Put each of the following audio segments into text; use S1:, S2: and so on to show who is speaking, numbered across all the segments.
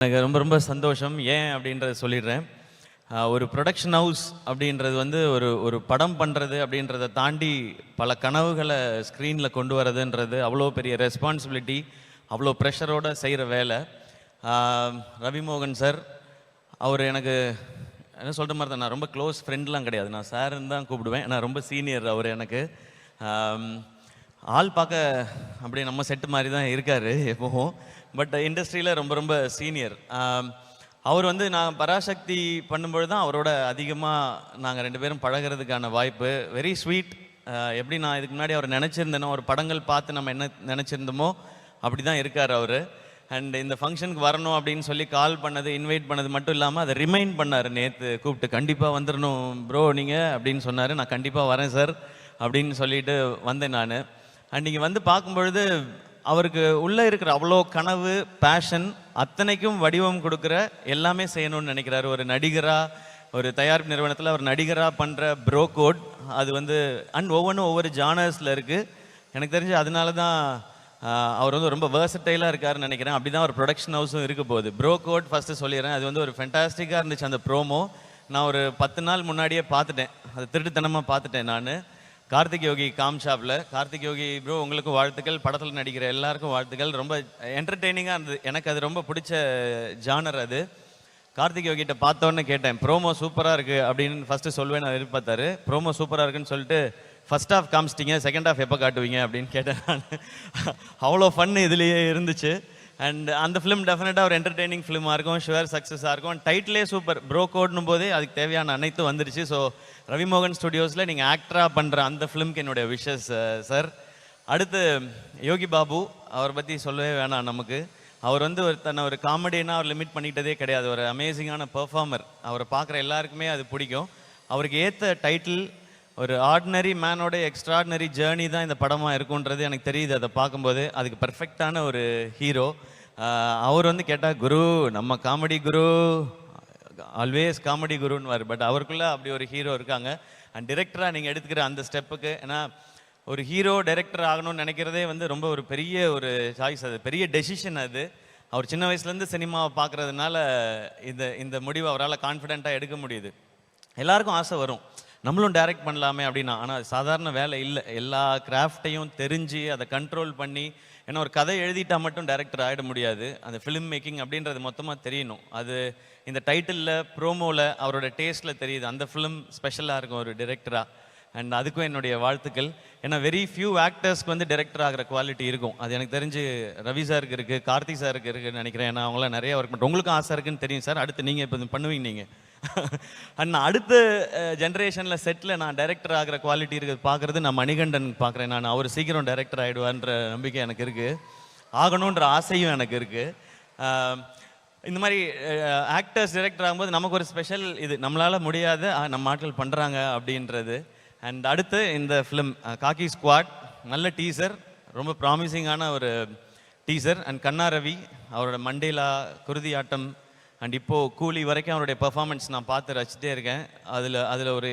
S1: எனக்கு ரொம்ப ரொம்ப சந்தோஷம். ஏன் அப்படின்றத சொல்லிடுறேன். ஒரு ப்ரொடக்ஷன் ஹவுஸ் அப்படின்றது வந்து ஒரு ஒரு படம் பண்ணுறது அப்படின்றத தாண்டி பல கனவுகளை ஸ்க்ரீனில் கொண்டு வரதுன்றது அவ்வளோ பெரிய ரெஸ்பான்சிபிலிட்டி, அவ்வளோ ப்ரெஷரோடு செய்கிற வேலை. ரவிமோகன் சார், அவர் எனக்கு என்ன சொல்கிற மாதிரி தான், நான் ரொம்ப க்ளோஸ் ஃப்ரெண்ட்லாம் கிடையாது, நான் சாருன்னு தான் கூப்பிடுவேன். நான் ரொம்ப சீனியர் அவர் எனக்கு. ஆள் பார்க்க அப்படியே நம்ம செட்டு மாதிரி தான் இருக்கார் எப்போவும், பட் இண்டஸ்ட்ரியில் ரொம்ப ரொம்ப சீனியர். அவர் வந்து நான் பராசக்தி பண்ணும்பொழுது தான் அவரோட அதிகமாக நாங்கள் ரெண்டு பேரும் பழகிறதுக்கான வாய்ப்பு. Very sweet. எப்படி நான் இதுக்கு முன்னாடி அவர் நினச்சிருந்தேனோ, ஒரு படங்கள் பார்த்து நம்ம என்ன நினச்சிருந்தோமோ அப்படி தான் இருக்கார் அவர். அண்ட் இந்த ஃபங்க்ஷனுக்கு வரணும் அப்படின்னு சொல்லி கால் பண்ணது, இன்வைட் பண்ணது மட்டும் இல்லாமல் அதை ரிமைண்ட் பண்ணார். நேற்று கூப்பிட்டு கண்டிப்பாக வந்துடணும் ப்ரோ நீங்கள் அப்படின்னு சொன்னார். நான் கண்டிப்பாக வரேன் சார் அப்படின்னு சொல்லிட்டு வந்தேன் நான். அண்ட் நீங்கள் வந்து பார்க்கும்பொழுது அவருக்கு உள்ளே இருக்கிற அவ்வளோ கனவு, பேஷன் அத்தனைக்கும் வடிவம் கொடுக்குற, எல்லாமே செய்யணும்னு நினைக்கிறாரு. ஒரு நடிகராக, ஒரு தயாரிப்பு நிறுவனத்தில் ஒரு நடிகராக பண்ணுற ப்ரோ கோட், அது வந்து அண்ட் ஒவ்வொன்றும் ஒவ்வொரு ஜானர்ஸில் இருக்குது. எனக்கு தெரிஞ்சு அதனால தான் அவர் வந்து ரொம்ப வேர்சட்டைலாக இருக்காருன்னு நினைக்கிறேன். அப்படி தான் ஒரு ப்ரொடக்ஷன் ஹவுஸும் இருக்க போகுது. ப்ரோ கோட் ஃபஸ்ட்டு சொல்லிடுறேன், அது வந்து ஒரு ஃபென்டாஸ்டிக்காக இருந்துச்சு அந்த ப்ரோமோ. நான் ஒரு 10 நாள் முன்னாடியே பார்த்துட்டேன், அது திருட்டுத்தனமாக பார்த்துட்டேன் நான். கார்த்திக் யோகி காம்ஷாப்பில். கார்த்திக் யோகி ப்ரோ உங்களுக்கு வாழ்த்துக்கள், படத்தில் நடிக்கிற எல்லாருக்கும் வாழ்த்துக்கள். ரொம்ப என்டர்டெய்னிங்காக இருந்தது, எனக்கு அது ரொம்ப பிடிச்ச ஜானர் அது. கார்த்திக் யோகிட்ட பார்த்தோன்னு கேட்டேன், ப்ரோமோ சூப்பராக இருக்குது அப்படின்னு ஃபஸ்ட்டு சொல்லுவேன் நான் எதிர்பார்த்தாரு. ப்ரோமோ சூப்பராக இருக்குன்னு சொல்லிட்டு ஃபஸ்ட் ஹாஃப் காமிச்சிட்டிங்க, செகண்ட் ஹாஃப் எப்போ காட்டுவீங்க அப்படின்னு கேட்டேன் நான். அவ்வளோ ஃபன் இதுலேயே இருந்துச்சு. அண்ட் அந்த ஃபிலிம் டெஃபினட்டாக ஒரு என்டர்டெய்னிங் ஃபிலிமாக இருக்கும், ஷுவர் சக்ஸஸாக இருக்கும். டைட்டிலே சூப்பர், ப்ரோ கோட்னும் போதே அதுக்கு தேவையான அனைத்து வந்துருச்சு. ஸோ ரவிமோகன் ஸ்டுடியோஸில் நீங்கள் ஆக்டராக பண்ணுற அந்த ஃபிலிம்க்கு என்னுடைய விஷஸ் சார். அடுத்து யோகி பாபு, அவரை பற்றி சொல்லவே வேணாம் நமக்கு. அவர் வந்து தன்னை ஒரு காமெடினா அவர் லிமிட் பண்ணிக்கிட்டதே கிடையாது. ஒரு அமேசிங்கான பெர்ஃபார்மர். அவரை பார்க்குற எல்லாருக்குமே அது பிடிக்கும். அவருக்கு ஏற்ற டைட்டில் ஒரு ஆர்டினரி மேனோட எக்ஸ்ட்ராடினரி ஜேர்னி தான் இந்த படமாக இருக்குன்றது எனக்கு தெரியுது. அதை பார்க்கும்போது அதுக்கு பர்ஃபெக்டான ஒரு ஹீரோ. அவர் வந்து கேட்டால் குரு, நம்ம காமெடி குரு, ஆல்வேஸ் காமெடி குருன்னு. பட் அவருக்குள்ளே அப்படி ஒரு ஹீரோ இருக்காங்க. அண்ட் டிரெக்டராக நீங்கள் எடுத்துக்கிற அந்த ஸ்டெப்புக்கு, ஏன்னா ஒரு ஹீரோ டைரக்டர் ஆகணும்னு நினைக்கிறதே வந்து ரொம்ப ஒரு பெரிய ஒரு சாய்ஸ், அது பெரிய டெசிஷன் அது. அவர் சின்ன வயசுலேருந்து சினிமாவை பார்க்குறதுனால இந்த முடிவை அவரால் கான்ஃபிடென்ட்டாக எடுக்க முடியுது. எல்லாருக்கும் ஆசை வரும், நம்மளும் டைரக்ட் பண்ணலாமே அப்படின்னா. ஆனால் அது சாதாரண வேலை இல்லை. எல்லா கிராஃப்டையும் தெரிஞ்சு அதை கண்ட்ரோல் பண்ணி, ஏன்னா ஒரு கதை எழுதிட்டா மட்டும் டைரக்டர் ஆகிட முடியாது. அந்த ஃபிலிம் மேக்கிங் அப்படின்றது மொத்தமாக தெரியணும். அது இந்த டைட்டிலில், ப்ரோமோவில், அவரோட டேஸ்ட்டில் தெரியுது. அந்த ஃபிலிம் ஸ்பெஷலாக இருக்கும் ஒரு டைரக்டராக. அண்ட் அதுக்கும் என்னுடைய வாழ்த்துக்கள். ஏன்னா வெரி ஃபியூ ஆக்டர்ஸ்க்கு வந்து டைரக்டர் ஆகிற குவாலிட்டி இருக்கும். அது எனக்கு தெரிஞ்சு ரவி சாருக்கு இருக்குது, கார்த்திக் சாருக்கு இருக்குதுன்னு நினைக்கிறேன். ஏன்னா அவங்களாம் நிறைய ஒர்க் பண்ணுறோம். உங்களுக்கும் ஆசை இருக்குன்னு தெரியும் சார். அடுத்து நீங்கள் இப்போ பண்ணுவீங்க நீங்கள். அண்ட் அடுத்த ஜென்ரேஷனில் செட்டில் நான் டைரக்டர் ஆகிற குவாலிட்டி இருக்குது பார்க்குறது நான் மணிகண்டன் பார்க்குறேன். நான் அவர் சீக்கிரம் டைரக்டர் ஆகிடுவான்ற நம்பிக்கை எனக்கு இருக்குது, ஆகணுன்ற ஆசையும் எனக்கு இருக்குது. இந்த மாதிரி ஆக்டர்ஸ் டைரக்டர் ஆகும்போது நமக்கு ஒரு ஸ்பெஷல் இது, நம்மளால் முடியாத நம்ம ஆட்கள் பண்ணுறாங்க அப்படின்றது. அண்ட் அடுத்து இந்த ஃபிலிம் காக்கி ஸ்குவாட், நல்ல டீசர், ரொம்ப ப்ராமிசிங்கான ஒரு டீசர். அண்ட் கண்ணா ரவி, அவரோட மண்டேலா, குருதி ஆட்டம், அண்ட் இப்போது கூலி வரைக்கும் அவருடைய பெர்ஃபார்மன்ஸ் நான் பார்த்து ரசிச்சிட்டே இருக்கேன். அதில் ஒரு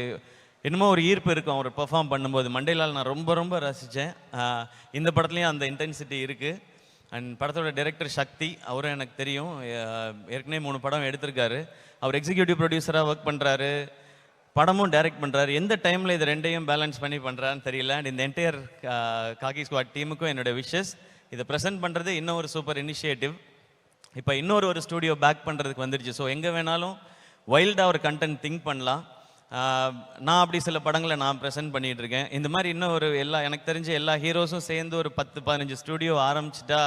S1: என்னமோ ஒரு ஈர்ப்பு இருக்கும் அவர் பெர்ஃபார்ம் பண்ணும்போது. மண்டேலால் நான் ரொம்ப ரொம்ப ரசித்தேன். இந்த படத்துலேயும் அந்த இன்டென்சிட்டி இருக்குது. அண்ட் படத்தோட டைரக்டர் சக்தி, அவரும் எனக்கு தெரியும், ஏற்கனவே 3 படம் எடுத்திருக்காரு. அவர் எக்ஸிக்யூட்டிவ் ப்ரொடியூசராக ஒர்க் பண்ணுறாரு, படமும் டைரக்ட் பண்ணுறாரு. எந்த டைமில் இது ரெண்டையும் பேலன்ஸ் பண்ணி பண்ணுறான்னு தெரியல. அண்ட் இந்த என்டையர் காக்கி ஸ்குவாட் டீமுக்கும் என்னோட விஷஸ். இதை ப்ரெசென்ட் பண்ணுறது இன்னும் ஒரு சூப்பர் இனிஷியேட்டிவ். இப்போ இன்னொரு ஸ்டூடியோ பேக் பண்ணுறதுக்கு வந்துடுச்சு. ஸோ எங்கே வேணாலும் வைல்டாக ஒரு கண்டென்ட் திங்க் பண்ணலாம். நான் அப்படி சில படங்களை நான் ப்ரெசென்ட் பண்ணிகிட்டு இருக்கேன். இந்த மாதிரி இன்னும் ஒரு எனக்கு தெரிஞ்ச எல்லா ஹீரோஸும் சேர்ந்து ஒரு 10-15 ஸ்டூடியோ ஆரம்பிச்சிட்டா,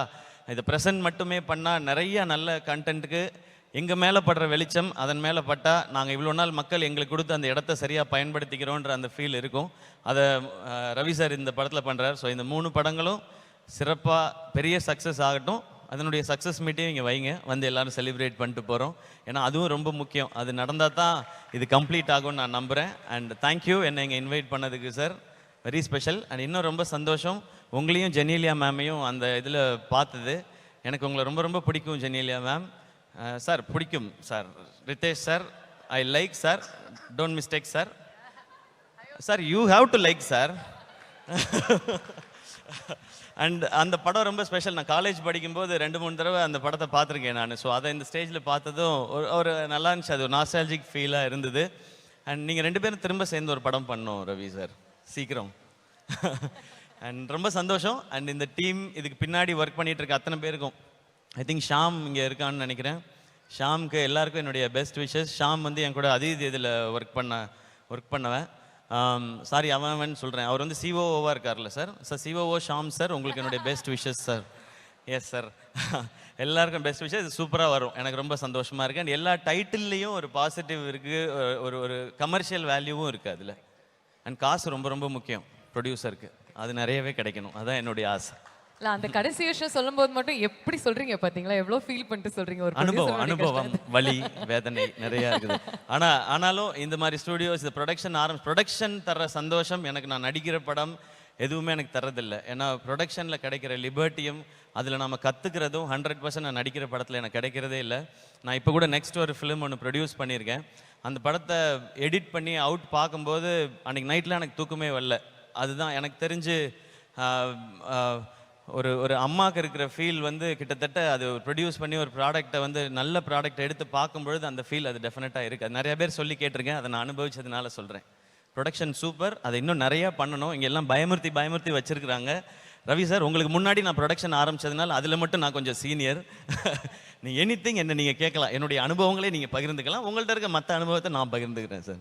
S1: இதை ப்ரெசென்ட் மட்டுமே பண்ணால் நிறைய நல்ல கண்டென்ட்டுக்கு எங்கள் மேலே படுற வெளிச்சம் அதன் மேலே பட்டால், நாங்கள் இவ்வளோ நாள் மக்கள் எங்களுக்கு கொடுத்து அந்த இடத்த சரியாக பயன்படுத்திக்கிறோன்ற அந்த ஃபீல் இருக்கும். அதை ரவி சார் இந்த படத்தில் பண்ணுறார். ஸோ இந்த 3 படங்களும் சிறப்பாக பெரிய சக்ஸஸ் ஆகட்டும். அதனுடைய சக்ஸஸ் மீட்டையும் இங்கே வைங்க, வந்து எல்லோரும் செலிப்ரேட் பண்ணிட்டு போகிறோம். ஏன்னா அதுவும் ரொம்ப முக்கியம். அது நடந்தால் தான் இது கம்ப்ளீட் ஆகும்னு நான் நம்புகிறேன். அண்ட் தேங்க்யூ என்னை இங்கே இன்வைட் பண்ணதுக்கு சார், வெரி ஸ்பெஷல். அண்ட் இன்னும் ரொம்ப சந்தோஷம், உங்களையும் ஜெனீலியா மேமையும் அந்த இதில் பார்த்தது. எனக்கு உங்களை ரொம்ப ரொம்ப பிடிக்கும் ஜெனீலியா மேம். சார் பிடிக்கும் sir. Ritesh sir, I like sir, don't mistake sir. Sir you have to like sir. And அந்த படம் ரொம்ப ஸ்பெஷல். நான் காலேஜ் படிக்கும்போது 2-3 தடவை அந்த படத்தை பார்த்துருக்கேன் நான். ஸோ அதை இந்த ஸ்டேஜில் பார்த்ததும் ஒரு நல்லா இருந்துச்சு. அது ஒரு நாஸ்டாலஜிக் ஃபீலாக இருந்தது. அண்ட் நீங்கள் 2 பேரும் திரும்ப சேர்ந்து ஒரு படம் பண்ணோம் ரவி சார், சீக்கிரம். அண்ட் ரொம்ப சந்தோஷம். அண்ட் இந்த டீம் இதுக்கு பின்னாடி ஒர்க் பண்ணிட்டு இருக்க அத்தனை பேருக்கும், ஐ திங்க் ஷாம் இங்கே இருக்கான்னு நினைக்கிறேன். ஷாம்க்கு எல்லாருக்கும் என்னுடைய பெஸ்ட் விஷஸ். ஷாம் வந்து என் கூட அதீத் இதில் ஒர்க் பண்ணவன். சாரி அவன் சொல்கிறேன், அவர் வந்து சிஓஓவாக இருக்கார்ல sir. Sir COO Sham sir, உங்களுக்கு என்னுடைய best wishes sir. Yes sir, எல்லாருக்கும் பெஸ்ட் விஷயம். இது சூப்பராக வரும், எனக்கு ரொம்ப சந்தோஷமாக இருக்குது. அண்ட் எல்லா டைட்டில்லையும் ஒரு பாசிட்டிவ் இருக்குது, ஒரு கமர்ஷியல் வேல்யூவும் இருக்குது அதில். அண்ட் காசு ரொம்ப ரொம்ப முக்கியம் ப்ரொடியூசருக்கு, அது நிறையவே கிடைக்கணும், அதான் என்னுடைய ஆசை.
S2: இல்ல அந்த கடைசி விஷயம் சொல்லும்போது மட்டும் எப்படி சொல்றீங்க பாத்தீங்களா, எவ்வளவு ஃபீல் பண்ணிட்டு சொல்றீங்க. ஒரு
S1: அனுபவம் வலி வேதனை நிறைய இருக்குது. ஆனாலும் இந்த மாதிரி ஸ்டுடியோஸ், இந்த ப்ரொடக்ஷன் தர்ற சந்தோஷம் எனக்கு நான் நடிக்கிற படம் எதுவுமே எனக்கு தரதில்லை. ஏன்னா ப்ரொடக்ஷனில் கிடைக்கிற லிபர்ட்டியும் அதில் நம்ம கற்றுக்கிறதும் 100% நான் நடிக்கிற படத்தில் எனக்கு கிடைக்கிறதே இல்லை. நான் இப்போ கூட நெக்ஸ்ட் ஒரு ஃபிலிம் ஒன்று ப்ரொடியூஸ் பண்ணியிருக்கேன். அந்த படத்தை எடிட் பண்ணி அவுட் பார்க்கும்போது அன்றைக்கி நைட்டில் எனக்கு தூக்கமே வரல. அதுதான் எனக்கு தெரிஞ்சு ஒரு அம்மாவுக்கு இருக்கிற ஃபீல் வந்து கிட்டத்தட்ட அது ப்ரொடியூஸ் பண்ணி ஒரு ப்ராடக்டை வந்து நல்ல ப்ராடக்டை எடுத்து பார்க்கும்பொழுது அந்த ஃபீல் அது டெஃபினட்டாக இருக்குது. அது நிறைய பேர் சொல்லி கேட்டிருக்கேன், அதை நான் அனுபவிச்சதுனால சொல்கிறேன். ப்ரொடக்ஷன் சூப்பர், அதை இன்னும் நிறையா பண்ணணும். இங்கே எல்லாம் பயமுறுத்தி வச்சுருக்குறாங்க. ரவி சார், உங்களுக்கு முன்னாடி நான் ப்ரொடக்ஷன் ஆரம்பித்ததுனால அதில் மட்டும் நான் கொஞ்சம் சீனியர். நீ எனிதிங் என்ன நீங்கள் கேட்கலாம், என்னுடைய அனுபவங்களே நீங்கள் பகிர்ந்துக்கலாம். உங்கள்கிட்ட இருக்க மற்ற அனுபவத்தை நான் பகிர்ந்துக்கிறேன் சார்.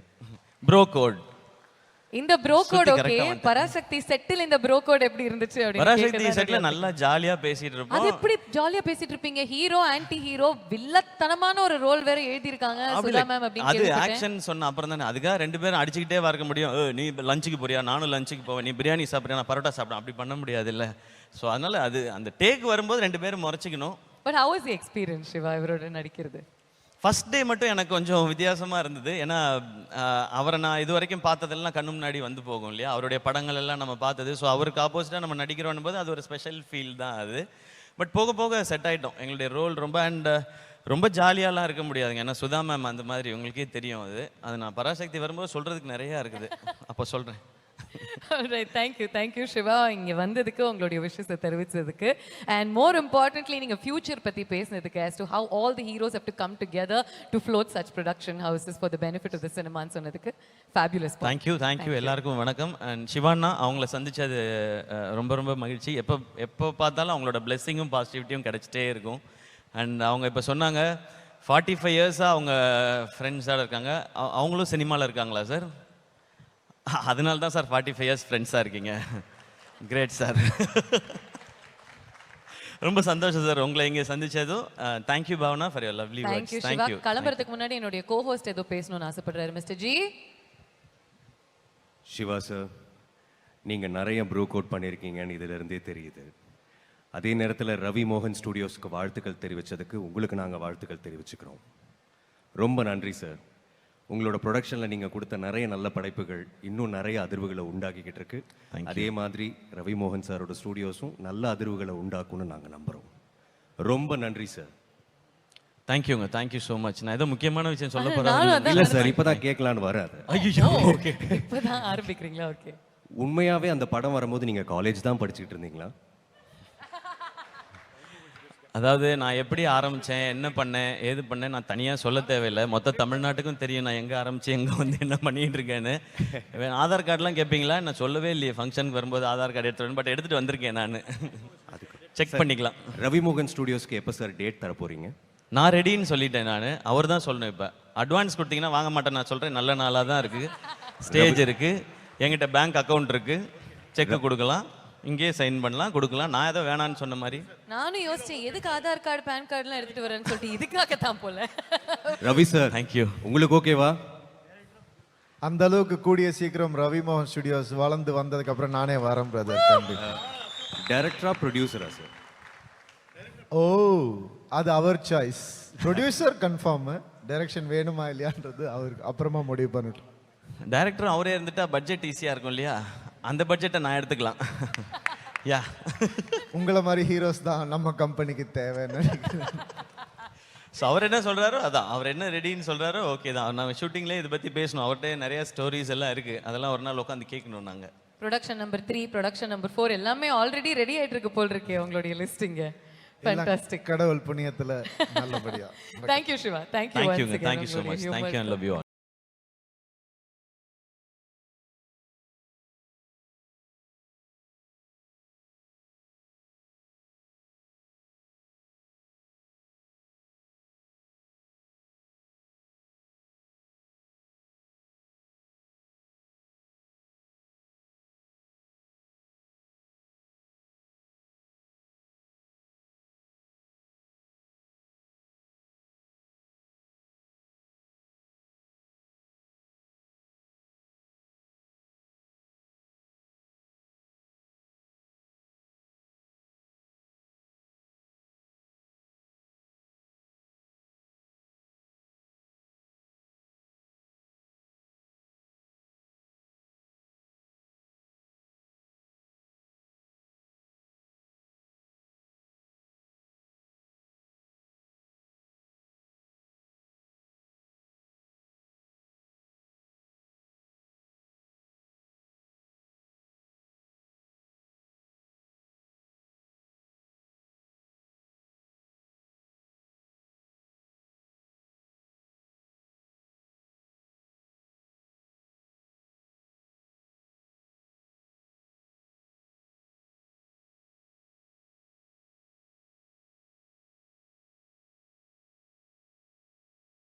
S1: ப்ரோ கோட்,
S2: இந்த ப்ரோ கோட் ஓகே. பராசக்தி செட்டில் இந்த ப்ரோ கோட் எப்படி இருந்துச்சு?
S1: பராசக்தி செட்ல நல்லா ஜாலியா பேசிட்டு இருப்போம்.
S2: அது எப்படி ஜாலியா பேசிட்டு இருப்பீங்க? ஹீரோ ஆன்டி ஹீரோ வில்லத்தனமான ஒரு ரோல் வேற எழுதி இருக்காங்க சுதா மேம் அப்படின்னு.
S1: அது ஆக்ஷன் சொன்ன அப்புறம் தானே அதுக்காக 2 பேரும் அடிச்சுக்கிட்டே வரக்க முடியும். நீ லஞ்சுக்கு போறியா, நானும் லஞ்சுக்கு போவேன், நீ பிரியாணி சாப்பிட்றியா, நான் பரோட்டா சாப்பிடுறேன், அப்படி பண்ண முடியாது இல்லை. ஸோ அதனால அது அந்த டேக் வரும்போது 2 பேரும் முறைச்சிக்கணும்.
S2: But how is the experience Siva இவரோட நடிக்கிறது?
S1: ஃபர்ஸ்ட் டே மட்டும் எனக்கு கொஞ்சம் வித்தியாசமாக இருந்தது. ஏன்னா அவரை நான் இது வரைக்கும் பார்த்ததெல்லாம் கண்ணு முன்னாடி வந்து போகும் இல்லையா, அவருடைய படங்கள் எல்லாம் நம்ம பார்த்தது. ஸோ அவருக்கு ஆப்போசிட்டாக நம்ம நடிக்கிறோம் போது அது ஒரு ஸ்பெஷல் ஃபீல் தான் அது. பட் போக போக செட் ஆகிட்டோம். எங்களுடைய ரோல் ரொம்ப ரொம்ப ஜாலியாலாம் இருக்க முடியாதுங்க. ஏன்னா சுதா மேம் அந்த மாதிரி உங்களுக்கே தெரியும். அது நான் பராசக்தி வரும்போது சொல்கிறதுக்கு நிறையா இருக்குது, அப்போ சொல்கிறேன்.
S2: தேங்க்யூ சிவா, இங்கே வந்ததுக்கு உங்களுடைய விஷயத்தை தெரிவித்ததுக்கு. அண்ட் மோர் இம்பார்ட்டன்ட்லி நீங்கள் ஃபியூச்சர் பற்றி பேசினதுக்கு, as to how all the heroes have to come together to float such production houses for the benefit of the cinema ன்னு சொன்னதுக்கு fabulous.
S1: தேங்க்யூ எல்லாருக்கும் வணக்கம். அண்ட் சிவானா அவங்கள சந்திச்சது ரொம்ப ரொம்ப மகிழ்ச்சி. எப்போ பார்த்தாலும் அவங்களோட பிளெஸ்ஸிங்கும் பாசிட்டிவிட்டியும் கிடைச்சிட்டே இருக்கும். அண்ட் அவங்க இப்போ சொன்னாங்க 45 இயர்ஸாக அவங்க ஃப்ரெண்ட்ஸாக இருக்காங்க. அவங்களும் சினிமாவில் இருக்காங்களா சார்? அதனால தான் சார் 45 இயர்ஸ் ஃப்ரெண்ட்ஸாக இருக்கீங்க. Great sir. ரொம்ப சந்தோஷம் சார் உங்களை இங்கே சந்திச்சதும். Thank you Bhavana for your lovely words. Thank you.
S2: கிளம்புறதுக்கு முன்னாடி என்னுடைய கோஹோஸ்ட் ஏதோ பேசணும்னு ஆசைப்படுறாரு மிஸ்டர் ஜி.
S3: சிவா சார், நீங்கள் நிறைய ப்ரூ கோட் பண்ணியிருக்கீங்கன்னு இதிலிருந்தே தெரியுது. அதே நேரத்தில் ரவி மோகன் ஸ்டுடியோஸ்க்கு வாழ்த்துக்கள் தெரிவித்ததுக்கு உங்களுக்கு நாங்கள் வாழ்த்துக்கள் தெரிவிச்சுக்கிறோம். ரொம்ப நன்றி சார். உங்களோட ப்ரொடக்ஷனில் நீங்கள் கொடுத்த நிறைய நல்ல படைப்புகள் இன்னும் நிறைய அதிர்வுகளை உண்டாக்கிக்கிட்டு இருக்கு. அதே மாதிரி ரவி மோகன் சாரோட ஸ்டூடியோஸும் நல்ல அதிர்வுகளை உண்டாக்கும்னு நாங்கள் நம்புகிறோம். ரொம்ப நன்றி சார்.
S1: தேங்க்யூங்க, தேங்க்யூ ஸோ மச். நான் ஏதோ முக்கியமான விஷயம் சொல்ல போகிறேன்.
S3: இல்லை சார், இப்போ தான் கேட்கலான்னு வராது.
S1: ஐயோ, ஓகே,
S2: இப்போ தான் ஆரம்பிக்கிறீங்களா? ஓகே.
S3: உண்மையாகவே அந்த படம் வரும்போது நீங்கள் காலேஜ் தான் படிச்சுக்கிட்டு இருந்தீங்களா?
S1: அதாவது நான் எப்படி ஆரம்பித்தேன், என்ன பண்ணேன், ஏது பண்ணேன், நான் தனியாக சொல்ல தேவையில்லை. மொத்த தமிழ்நாட்டுக்கும் தெரியும் நான் எங்கே ஆரம்பித்து எங்கே வந்து என்ன பண்ணிகிட்டு இருக்கேன்னு. ஆதார் கார்டெலாம் கேட்பீங்களா? நான் சொல்லவே இல்லையே ஃபங்க்ஷனுக்கு வரும்போது ஆதார் கார்டு எடுத்துகிட்டு பட் எடுத்துகிட்டு வந்திருக்கேன் நான். செக் பண்ணிக்கலாம்.
S3: ரவி மோகன் ஸ்டுடியோஸ்க்கு எப்போ சார் டேட் தர போகிறீங்க?
S1: நான் ரெடின்னு சொல்லிட்டேன். நான் அவர் தான் சொல்லணும். இப்போ அட்வான்ஸ் கொடுத்தீங்கன்னா வாங்க மாட்டேன். நான் சொல்கிறேன், நல்ல நாளாக தான் இருக்குது, ஸ்டேஜ் இருக்குது, என்கிட்ட பேங்க் அக்கௌண்ட் இருக்குது, செக்கு கொடுக்கலாம், இங்கேயே சைன் பண்ணலாம், கொடுக்கலாம். நான் ஏதோ வேணான்னு சொன்ன மாதிரி
S2: நானும் யோசிச்சேன், எதுக்கு ஆதார் கார்டு பேன் கார்டுலாம் எடுத்துட்டு வரேன்னு சொல்லிட்டு இதுக்காக தான் போல.
S3: Ravi sir,
S1: thank you.
S3: உங்களுக்கு ஓகேவா?
S4: அந்த அளவுக்கு கூடிய சீக்கிரம் ரவி மோகன் ஸ்டுடியோஸ் வளர்ந்து வந்ததுக்கு அப்புறம் நானே வரேன் பிரதர்.
S3: டைரக்டரா ப்ரொடியூசரா சார்?
S4: ஓ, அது அவர் சாய்ஸ். ப்ரொடியூசர் கன்ஃபார்ம், டைரக்ஷன் வேணுமா இல்லையான்றது அவருக்கு அப்புறமா முடிவு பண்ணிட்டு.
S1: டைரக்டர் அவரே இருந்துட்டா பட்ஜெட் ஈஸியாக இருக்கும் இல்லையா, அந்த பட்ஜெட்டை நான் எடுத்துக்கலாம். யா,
S4: உங்களை மாதிரி ஹீரோஸ் தான் நம்ம கம்பெனிக்கு தேவைன்னு நினைக்கிறேன்.
S1: ஸோ அவர் என்ன சொல்கிறாரோ அதான், அவர் என்ன ரெடின்னு சொல்கிறாரோ ஓகே தான். நாங்கள் ஷூட்டிங்லேயே இதை பற்றி பேசணும். அவர்கிட்ட நிறைய ஸ்டோரிஸ் எல்லாம் இருக்குது, அதெல்லாம் ஒரு நாள் உட்காந்து கேட்கணும் நாங்கள்.
S2: ப்ரொடக்ஷன் நம்பர் 3, ப்ரொடக்ஷன் நம்பர் 4 எல்லாமே ஆல்ரெடி ரெடி ஆயிட்டு இருக்கு போல் இருக்கே உங்களுடைய லிஸ்டிங்க. ஃபேண்டாஸ்டிக்.
S4: கடவுள் புண்ணியத்துல நல்லபடியா.
S2: Thank you Shiva. Thank you
S1: Thank
S2: once
S1: you,
S2: again.
S1: thank you so
S2: உங்களுடைய
S1: much. Thank
S2: humor
S1: you and love you all.